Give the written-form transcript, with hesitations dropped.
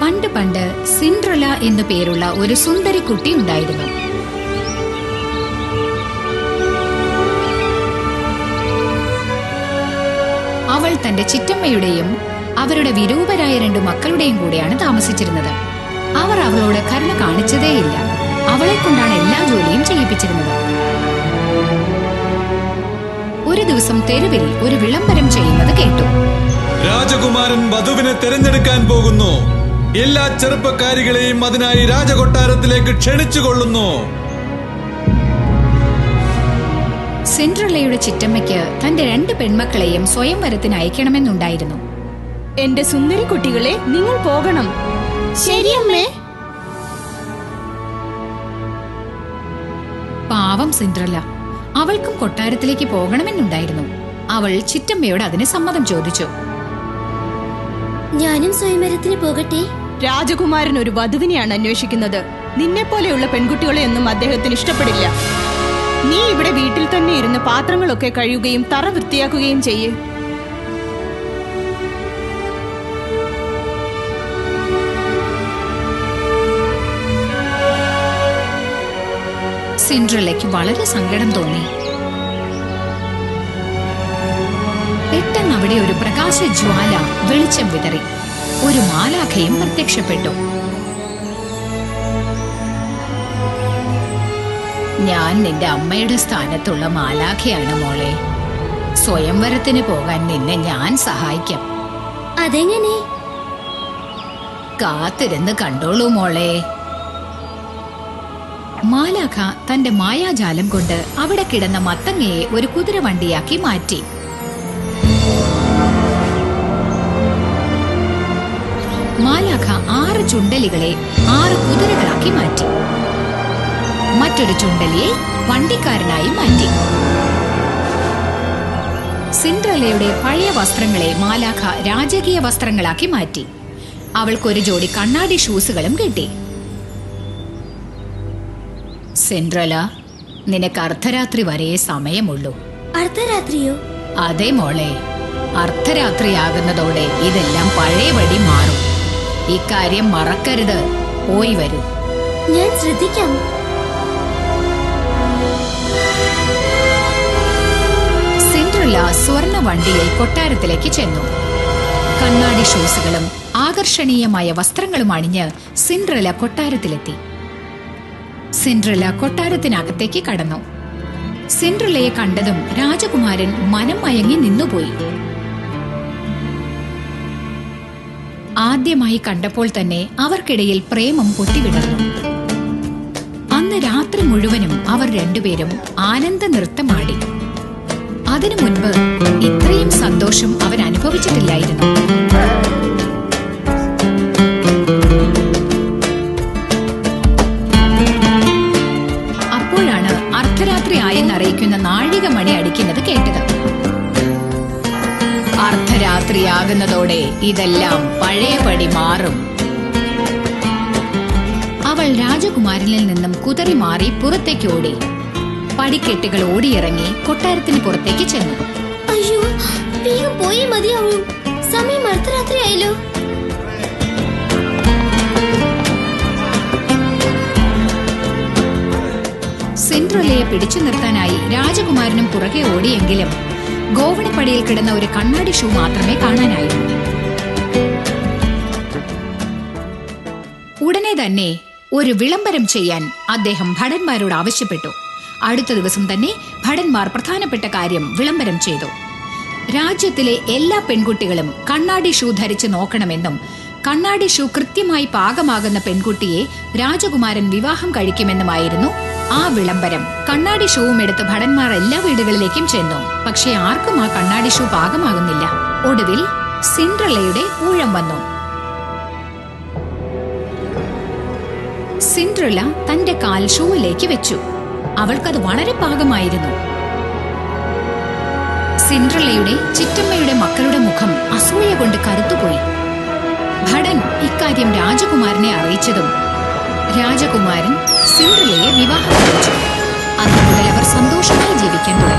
പണ്ട് പണ്ട് സിൻഡ്രല എന്നു പേരുള്ള ഒരു സുന്ദരി കുട്ടി ഉണ്ടായിരുന്നു. അവൾ തന്റെ ചിറ്റമ്മയുടെയും അവരുടെ വിരൂപരായ 2 മക്കളുടെയും കൂടെയാണ് താമസിച്ചിരുന്നത്. അവർ അവളോട് കരുണ കാണിച്ചതേയില്ല. അവളെ കൊണ്ടാണ് എല്ലാ ജോലിയും ചെയ്യിപ്പിച്ചിരുന്നത്. ഒരു ദിവസം തെരുവിൽ ഒരു വിളംബരം ചെയ്യുന്നത് കേട്ടു. രാജകുമാരൻ വധുവിനെ തിരഞ്ഞെടുക്കാൻ പോകുന്നു. എല്ലാ ചെറുപ്പക്കാരികളെയും അതിനായി രാജകൊട്ടാരത്തിലേക്ക് ക്ഷണിച്ചുകൊള്ളുന്നു. സിൻഡ്രല്ലയുടെ ചിറ്റമ്മയ്ക്ക് തന്റെ 2 പെൺമക്കളെയും സ്വയംവരത്തിന് അയക്കണമെന്നുണ്ടായിരുന്നു. എന്റെ സുന്ദരി കുട്ടികളെ, നിങ്ങൾ പോകണം. ശരിയമ്മേ. പാവം സിൻഡ്രല്ല, അവൾക്കും കൊട്ടാരത്തിലേക്ക് പോകണമെന്നുണ്ടായിരുന്നു. അവൾ ചിറ്റമ്മയോട് അതിന് സമ്മതം ചോദിച്ചു. ഞാനും സ്വയംവരത്തിന് പോകട്ടെ. രാജകുമാരൻ ഒരു വധുവിനെയാണ് അന്വേഷിക്കുന്നത്. നിന്നെ പോലെയുള്ള പെൺകുട്ടികളെ ഒന്നും അദ്ദേഹത്തിന് ഇഷ്ടപ്പെടില്ല. നീ ഇവിടെ വീട്ടിൽ തന്നെ ഇരുന്ന് പാത്രങ്ങളൊക്കെ കഴുകുകയും തറ വൃത്തിയാക്കുകയും ചെയ്യേ. സിൻഡ്രല്ലയ്ക്ക് വളരെ സങ്കടം തോന്നി. പെട്ടെന്ന് അവിടെ ഒരു പ്രകാശജ്വാല വെളിച്ചം വിതറി. ഒരു മാലാഖയും പ്രത്യക്ഷപ്പെട്ടു. ഞാൻ നിന്റെ അമ്മയുടെ സ്ഥാനത്തുള്ള മാലാഖയാണ് മോളെ. സ്വയംവരത്തിന് പോകാൻ നിന്നെ ഞാൻ സഹായിക്കാം. അതെങ്ങനെ? കാത്തിരുന്ന് കണ്ടോളൂ മോളെ. മാലാഖ തന്റെ മായാജാലം കൊണ്ട് അവിടെ കിടന്ന മത്തങ്ങയെ ഒരു കുതിരവണ്ടിയാക്കി മാറ്റി. മാലാഖ 6 ചുണ്ടലികളെ 6 കുതിരകളാക്കി മാറ്റി. മറ്റൊരു ചുണ്ടലിയെ വണ്ടിക്കാരനായി മാറ്റി. സിൻഡ്രല്ലയുടെ പഴയ വസ്ത്രങ്ങളെ മാലാഖ രാജകീയ വസ്ത്രങ്ങളാക്കി മാറ്റി. അവൾക്കൊരു ജോഡി കണ്ണാടി ഷൂസുകളും കിട്ടി. സിൻഡ്രല്ല, നിനക്ക് അർദ്ധരാത്രി വരെ സമയമുള്ളൂ. അർദ്ധരാത്രിയോ? അതെ മോളെ, അർദ്ധരാത്രിയാകുന്നതോടെ ഇതെല്ലാം പഴയപടി മാറും. ഇക്കാര്യം മറക്കരുത്. പോയി വരൂ. ഞാൻ ശ്രദ്ധിക്കാം. സിൻഡ്രല്ല സ്വർണ വണ്ടിയിൽ കൊട്ടാരത്തിലേക്ക് ചെന്നു. കണ്ണാടി ഷൂസുകളും ആകർഷണീയമായ വസ്ത്രങ്ങളും അണിഞ്ഞ് സിൻഡ്രല്ല കൊട്ടാരത്തിലെത്തി. സിൻഡ്രല്ല കൊട്ടാരത്തിനകത്തേക്ക് കടന്നു. സിൻഡ്രല്ലയെ കണ്ടതും രാജകുമാരൻ മനം മയങ്ങി നിന്നുപോയി. ആദ്യമായി കണ്ടപ്പോൾ തന്നെ അവർക്കിടയിൽ പ്രേമം പൊട്ടിവിടർന്നു. അന്ന് രാത്രി മുഴുവനും അവർ 2 പേരും ആനന്ദ നൃത്തമാടി. അതിനു മുൻപ് ഇത്രയും സന്തോഷം അവർ അനുഭവിച്ചിട്ടില്ലായിരുന്നു. അപ്പോഴാണ് അർദ്ധരാത്രി ആയെന്നറിയിക്കുന്ന നാഴികമണി അടിക്കുന്നത് കേട്ടത്. അർദ്ധരാത്രിയാകുന്നതോടെ ഇതെല്ലാം പഴയപടി മാറും. അവൾ രാജകുമാരനിൽ നിന്നും കുതറി മാറി പുറത്തേക്ക് ഓടി. പടിക്കെട്ടുകൾ ഓടിയിറങ്ങി കൊട്ടാരത്തിന് പുറത്തേക്ക് ചെന്നു. അയ്യോ, വേഗം പോയേ മതിയാവൂ. സമയം അർദ്ധരാത്രിയായല്ലോ. സിൻഡ്രല്ലയെ പിടിച്ചു നിർത്താനായി രാജകുമാരനും പുറകെ ഓടിയെങ്കിലും ഗോവണിപ്പടിയിൽ കിടന്ന ഒരു കണ്ണാടി ഷൂ മാത്രമേ കാണാനായുള്ളൂ. ഉടനെ തന്നെ ഒരു വിളംബരം ചെയ്യാൻ അദ്ദേഹം ഭടന്മാരോട് ആവശ്യപ്പെട്ടു. അടുത്ത ദിവസം തന്നെ ഭടന്മാർ പ്രധാനപ്പെട്ട കാര്യം വിളംബരം ചെയ്തു. രാജ്യത്തിലെ എല്ലാ പെൺകുട്ടികളും കണ്ണാടി ഷൂ ധരിച്ച് നോക്കണമെന്നും കണ്ണാടി ഷൂ കൃത്യമായി പാകമാകുന്ന പെൺകുട്ടിയെ രാജകുമാരൻ വിവാഹം കഴിക്കുമെന്നുമായിരുന്നു ആ വിളംബരം. കണ്ണാടി ഷൂവും എടുത്ത് ഭടന്മാർ എല്ലാ വീടുകളിലേക്കും ചെന്നു. പക്ഷെ ആർക്കും ആ കണ്ണാടി ഷൂ പാകമാകുന്നില്ല. ഒടുവിൽ സിൻഡ്രല്ലയുടെ ഊഴം വന്നു. സിൻഡ്രല്ല തന്റെ കാൽ ഷൂവിലേക്ക് വെച്ചു. അവൾക്കത് വളരെ പാകമായിരുന്നു. സിൻഡ്രല്ലയുടെ ചിറ്റമ്മയുടെ മക്കളുടെ മുഖം അസൂയ കൊണ്ട് കറുത്തുപോയി. ഭടൻ ഇക്കാര്യം രാജകുമാരനെ അറിയിച്ചതും രാജകുമാരൻ സിൻഡ്രല്ലയെ വിവാഹം കഴിച്ചു. അന്നു മുതൽ അവർ സന്തോഷമായി ജീവിക്കാൻ തുടങ്ങി.